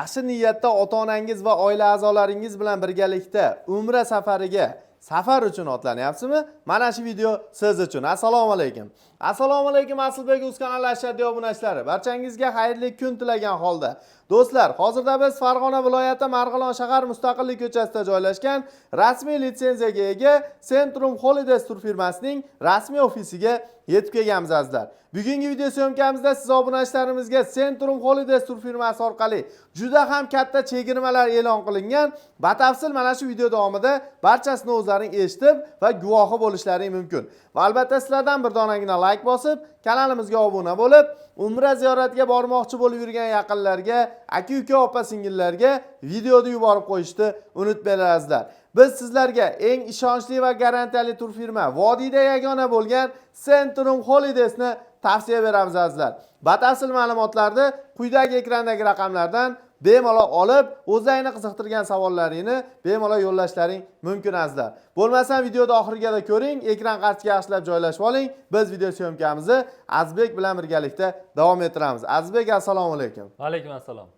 Asl niyatda ota-onangiz va oila a'zolaringiz bilan birgalikda umra safariga safar uchun otlanyapsizmi? Mana shu video siz uchun. Assalomu alaykum. Assalomu alaykum Aslbek Uz kanali ashaddiy obunachilari. Barchangizga xayrli kun tilagan holda. Do'stlar, hozirda biz Farg'ona viloyati Marg'ilon shahar Mustaqillik ko'chasida joylashgan rasmiy litsenziyaga ega Centrum Holidays turfirmasining rasmiy ofisiga yetib kelganmiz azizlar. Bugungi video syomkamizda siz obunachilarimizga Centrum Holidays turfirmasi orqali juda ham katta chegirmalar e'lon qilingan. Batafsil mana shu video davomida barchasini o'zlaring eshitib va guvohi bo'lishlaring mumkin. Va albatta sizlardan bir donagina like bosib, kanalimizga obuna bo'lib, umra ziyoratiga bormoqchi bo'lib yurgan yaqinlarga, aka-uka, opa-singillarga videoni yuborib qo'yishni unutmanglar azizlar. Biz sizlarga eng ishonchli va garantiyali turfirma, vodiyda yagona bo'lgan Centrum Holidays'ni tavsiya beramiz azizlar. Batafsil ma'lumotlarni quyidagi ekrandagi raqamlardan bemalol olib, o'zingni qiziqtirgan savollaringni bemalol yo'llashlaring mumkin azizlar. Bo'lmasa videoda oxirigacha ko'ring, ekran qarshisiga yaxshilab joylashib oling. Biz video syomkamizni Azizbek bilan birgalikda davom ettiramiz. Azizbek, assalomu alaykum. Va alaykum assalom.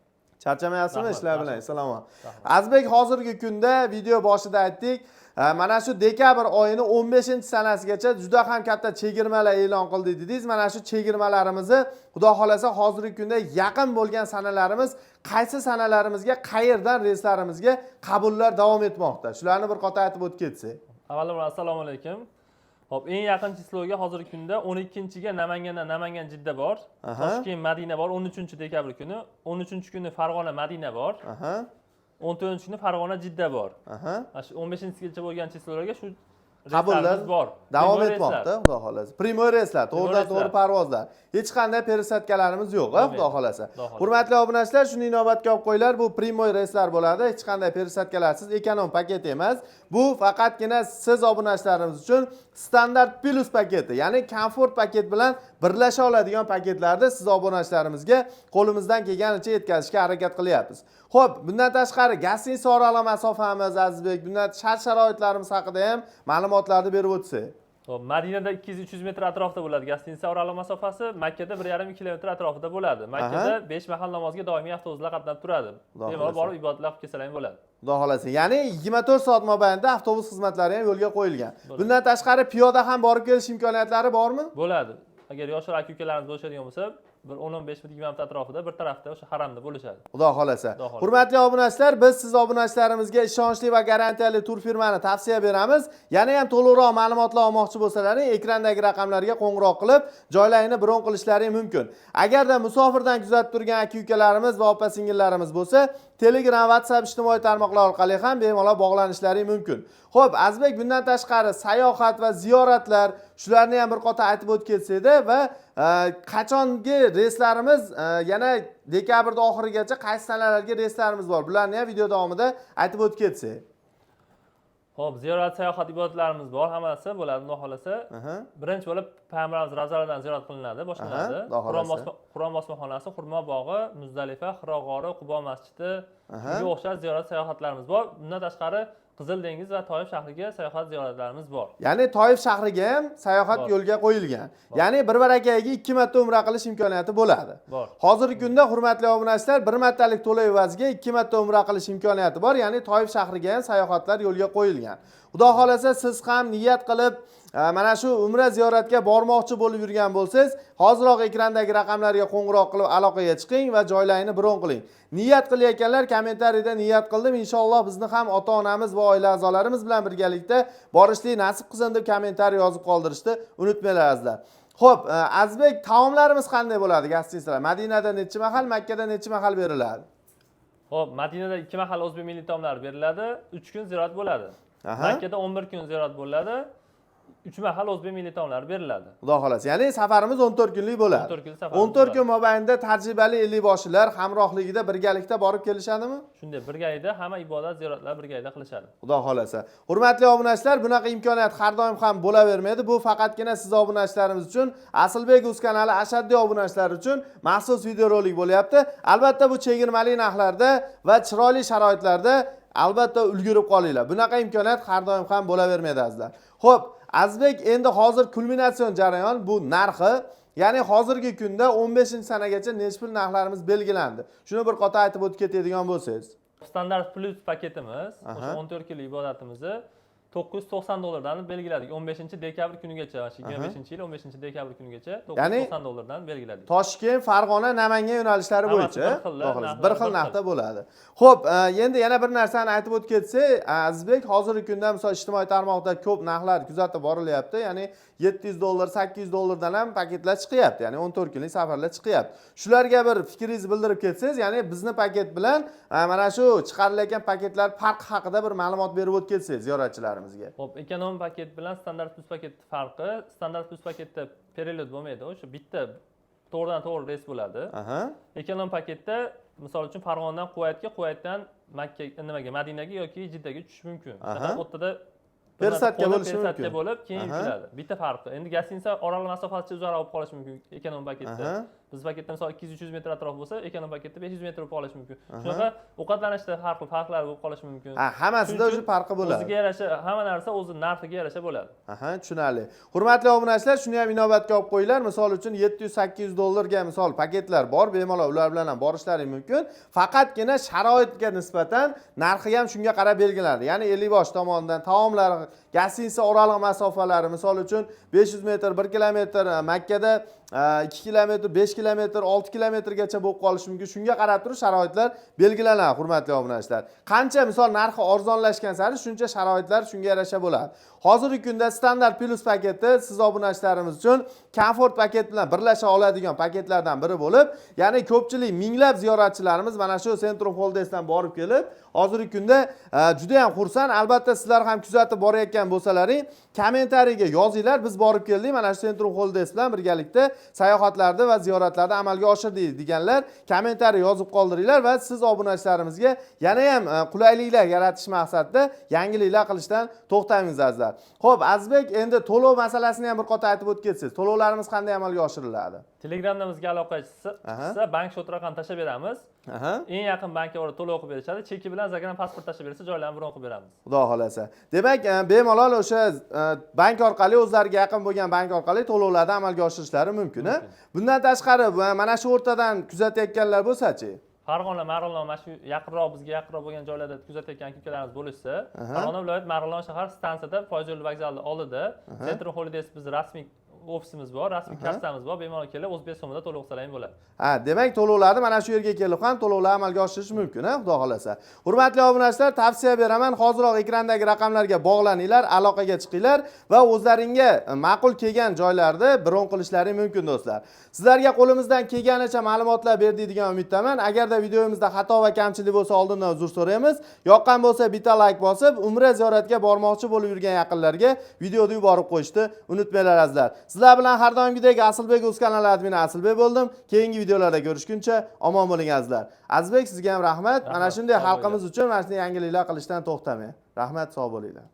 Charchamayapsizmi ishlar bilan? Salom. Azizbek, hozirgi kunda video boshida aytdik, mana shu dekabr oyining 15-sanasigacha juda ham katta chegirmalar e'lon qildik dedingiz. Mana shu chegirmalarimizni Xudo xolasa hozirgi kunda yaqin bo'lgan sanalarimiz, qaysi sanalarimizga, qayerdan reyslarimizga qabullar davom etmoqda. Shularni bir qator aytib o'tib ketsak. Avvalambor assalomu alaykum. Hop, eng yaqin chisloga hozirgi kunda 12-ga Namangan Jidda bor. Toshkent Madina bor 13-dekabr kuni. 13-kuni Farg'ona Madina bor. 14-kuni Farg'ona Jidda bor. Shu 15-gacha bo'lgan chislolarga shu qabullar bor. Davom etmoqda, Xudo xolasa. Primoy reyslar, to'g'ridan-to'g'ri parvozlar. Hech qanday persatkalarimiz yo'q, Xudo xolasa. Hurmatli obunachilar, shuni inobatga olib qo'yinglar, bu primoy reyslar bo'ladi. Hech qanday persatkalarsiz ekonom paket emas. Bu faqatgina siz obunachilarimiz uchun standart plus paketi, ya'ni komfort paket bilan birlasha oladigan paketlarni siz obunachilarimizga qo'limizdan kelganicha yetkazishga harakat qilyapmiz. Xo'p, bundan tashqari gostinitsa oraliq masofamiz Azizbek, bundan shart-sharoitlarimiz haqida ham ma'lumotlarni berib o'tsak. Xo'p, Madinada 200-300 metr atrofida bo'ladi gostinitsa oraliq masofasi, Makkada 1,5 kilometr atrofida bo'ladi. Makkada 5 mahal namozga doimiy avtobuslar qatnab turadi. Bemalol borib ibodatlar qilib kelsalar bo'ladi. Xudo xolasa. Ya'ni 24 soat mobaynida avtobus xizmatlari ham yo'lga qo'yilgan. Bundan tashqari piyoda ham borib kelish imkoniyatlari bormi? Bo'ladi. Agar yoshlar aka-ukalarimiz bo'lishadigan bo'lsa, bir 10-15 metr atrofida bir tarafda o'sha haramda bo'lishadi. Xudo xolasa. Hurmatli obunachilar, biz siz obunachilarimizga ishonchli va garantiyali turfirmani tavsiya beramiz. Yana ham to'liqroq ma'lumotlar olmoqchi bo'lsalaring, ekrandagi raqamlarga qo'ng'iroq qilib, joylarini bron qilishlaring mumkin. Agarda musofirdan kuzatib turgan aka-ukalarimiz va opa-singillarimiz bo'lsa, Telegram, WhatsApp ijtimoiy tarmoqlar orqali ham bemalol bog'lanishlaring mumkin. Xo'p, Azizbek, bundan tashqari sayohat va ziyoratlar, shularni ham bir qator aytib o'tib ketsak-da va qachongi reyslarimiz, yana dekabrda oxirigacha qaysi sanalarga reyslarimiz bor? Bularni ham video davomida aytib o'tib ketsak. Xo'p, ziyorat, sayohat, ibodatlarimiz bor, hammasi bo'ladi, Xudo xolasa. Birinchi bo'lib Payg'ambarimiz ravzalaridan ziyorat qilinadi, boshlanadi. Qur'on bosmaxonasi, Xurmo bog'i, Muzdalifa, Hiro g'ori, Qubo masjidi, shunga o'xshash ziyorat, sayohatlarimiz bor. Bundan tashqari Qizil dengiz va Toyif shahriga sayohat ziyoratlarimiz bor. Ya'ni Toyif shahriga ham sayohat yo'lga qo'yilgan. Ya'ni bir barakaga 2 marta umra qilish imkoniyati bo'ladi. Hozirgi kunda hurmatli obunachilar, bir martalik to'lov evaziga 2 marta umra qilish imkoniyati bor. Ya'ni Toyif shahriga ham sayohatlar yo'lga qo'yilgan. Xudo xolasa siz ham niyat qilib mana shu umra ziyoratiga bormoqchi bo'lib yurgan bo'lsangiz, hoziroq ekrandagi raqamlarga qo'ng'iroq qilib aloqaga chiqing va joylarini bron qiling. Niyat qilayotganlar kommentariyada niyat qildim, inshaalloh bizni ham ota-onamiz va oila a'zolarimiz bilan birgalikda borishlik nasib qilsin deb kommentariy yozib qoldirishni unutmanglar azizlar. Xo'p, Azizbek, taomlarimiz qanday bo'ladi gostinitsalar? Madinada necha mahal, Makkada necha mahal beriladi? Xo'p, Madinada 2 mahal o'zbek milliy taomlari beriladi, 3 kun ziyorat bo'ladi. Makkada 11 kun ziyorat bo'ladi. 3 mahal o'zbek milliy taomlari beriladi. Xudo xolasa. Ya'ni safarimiz 14 kunlik bo'ladi. 14 kun safarimiz. 14 kun mobaynida tajribali ellikboshilar hamrohligida birgalikda borib kelishadimi? Shunday, birgalikda hamma ibodat, ziyoratlar birgalikda qilishadi. Xudo xolasa. Hurmatli obunachilar, bunaqa imkoniyat har doim ham bo'lavermaydi. Bu faqatgina siz obunachilarimiz uchun, Aslbek Uz kanali ashaddiy obunachilar uchun maxsus videorolik bo'lyapti. Albatta bu chegirmali narxlarda va chiroyli sharoitlarda albatta ulgurib qolinglar. Bunaqa imkoniyat har doim ham bo'lavermaydi azizlar. Xo'p, Azizbek, endi hozir kulminatsion jarayon, bu narxi Ya'ni hozirgi kunda 15-sanagacha necha pul narxlarimiz belgilandi. Shuni bir qator aytib o'tib ketadigan bo'lsangiz. Standart plus paketimiz o'sha 14 kunlik ibodatimizni $990 dan belgiladik. 15-dekabr kunigacha, 2025-yil 15-dekabr kunigacha $990 dan belgiladik. Toshkent, Farg'ona, Namangan yo'nalishlari bo'yicha bir xil narxda bo'ladi. Xo'p, endi yana bir narsani aytib o'tib ketsak, Azizbek, hozirgi kunda misol ijtimoiy tarmoqda ko'p narxlar kuzatib borilyapti. Ya'ni $700, $800 dan ham paketlar chiqyapti. Ya'ni 14 kunlik safarlar chiqyapti. Shularga bir fikringizni bildirib ketsangiz, ya'ni bizni paket bilan mana shu chiqarilayotgan paketlar farqi haqida bir ma'lumot berib o'tib ketsangiz ziyoratchilarimizga. Xo'p, ekonom paket bilan standart plus paket farqi, standart plus paketda period bo'lmaydi, o'sha bitta to'g'ridan-to'g'ri reys bo'ladi. Ekonom paketda misol uchun Farg'onadan Quvaytga, Quvaytdan Makka, Madinaga yoki Jiddaga tushish mumkin. O'rtada persatga bo'lishi mumkin. Persatga bo'lib, keyin yuriladi. Bitta farqi. Endi gostinitsa oraliq masofasi uzoqroq bo'lib qolishi mumkin ekonom paketda. Biz paketda misol 200-300 metr atrof bo'lsa, ekonom paketda 500 metr bo'lib qolishi mumkin. Shunaqa ovqatlanishda farqlar bo'lib qolishi mumkin. Hammasida o'sha farqi bo'ladi. O'ziga yarasha, hamma narsa o'zi narxiga yarasha bo'ladi. Tushunarli. Hurmatli obunachilar, shuni ham inobatga olib qo'yinglar. Misol uchun $700-800 ga misol paketlar bor, bemalol ular bilan ham borishlari mumkin. Faqatgina sharoitga nisbatan narxi ham shunga qarab belgilanadi. Ya'ni Ellikbosh tomonidan taomlar, gostinitsa oraliq masofalari, misol uchun 500 metr, 1 kilometr, Makkada 2 kilometr, 5 kilometr, 6 kilometrgacha bo'lib qolishi mumkin. Shunga qarab turib sharoitlar belgilanadi, hurmatli obunachilar. Qancha misol narxi arzonlashgan sari shuncha sharoitlar shunga yarasha bo'ladi. Hozirgi kunda standart plus paketi siz obunachilarimiz uchun komfort paket bilan birlasha oladigan paketlardan biri bo'lib, ya'ni ko'pchilik minglab ziyoratchilarimiz mana shu Centrum Holdesdan borib kelib, hozirgi kunda juda ham xursand. Albatta sizlar ham kuzatib borayotgan bo'lsalaring, kommentariyaga yozinglar. Biz borib keldik, mana shu Centrum Holdes bilan birgalikda sayohatlarni va ziyoratlarni amalga oshirdik deganlar kommentariy yozib qoldiringlar va siz obunachilarimizga yana ham qulayliklar yaratish maqsadida yangiliklar qilishdan to'xtamaymiz azizlar. Xo'p, Azizbek, endi to'lov masalasini ham bir qator aytib o'tib ketsangiz, to'lovlarimiz qanday amalga oshiriladi? Telegramda bizga aloqa qilsa, bank shot raqam tashlab beramiz. Eng yaqin bankka borib to'lov qilib berishadi. Cheki bilan zagram pasport tashlab bersa, joylarni bron qilib beramiz. Xudo xolasa. Demak, bemalol o'sha bank orqali, o'zlariga yaqin bo'lgan bank orqali to'lovlarni amalga oshirishlari mumkin. Bundan tashqari, mana shu o'rtadan kuzatayotganlar bo'lsa-chi? Farg'ona, Marg'ilon, mana shu yaqinroq bizga yaqinroq bo'lgan joylarda kuzatayotgan akalarimiz bo'lishsa, Farg'ona viloyat Marg'ilon shahar stansiyada Foyz yo'li vokzali oldida Centrum Holidays biz rasmiy ofisimiz bor, rasmiy kassamiz bor. Bemalol kelib o'zbek so'mida to'lov qilsalaring bo'ladi. Demak, to'lovlarni mana shu yerga kelib ham to'lovlar amalga oshirish mumkin, xudo xolasa. Hurmatli obunachilar, tavsiya beraman, hoziroq ekrandagi raqamlarga bog'laninglar, aloqaga chiqinglar va o'zlaringga ma'qul kelgan joylarda bron qilishlaring mumkin do'stlar. Sizlarga qo'limizdan kelganicha ma'lumotlar berdik degan umiddaman. Agarda videomizda xato va kamchilik bo'lsa, oldindan uzr so'raymiz. Yoqqan bo'lsa, bitta like bosib, Umra ziyoratiga bormoqchi bo'lib yurgan yaqinlarga videoni yuborib qo'yishni unutmanglar azizlar. Sizlar bilan har doimgidek Asilbek Uz kanali admini Asilbek bo'ldim. Keyingi videolarda ko'rishguncha omon bo'ling azizlar. Azizbek, sizga ham rahmat. Mana shunday xalqimiz uchun mana shunday yangiliklar qilishdan to'xtamang. Rahmat, sog' bo'linglar.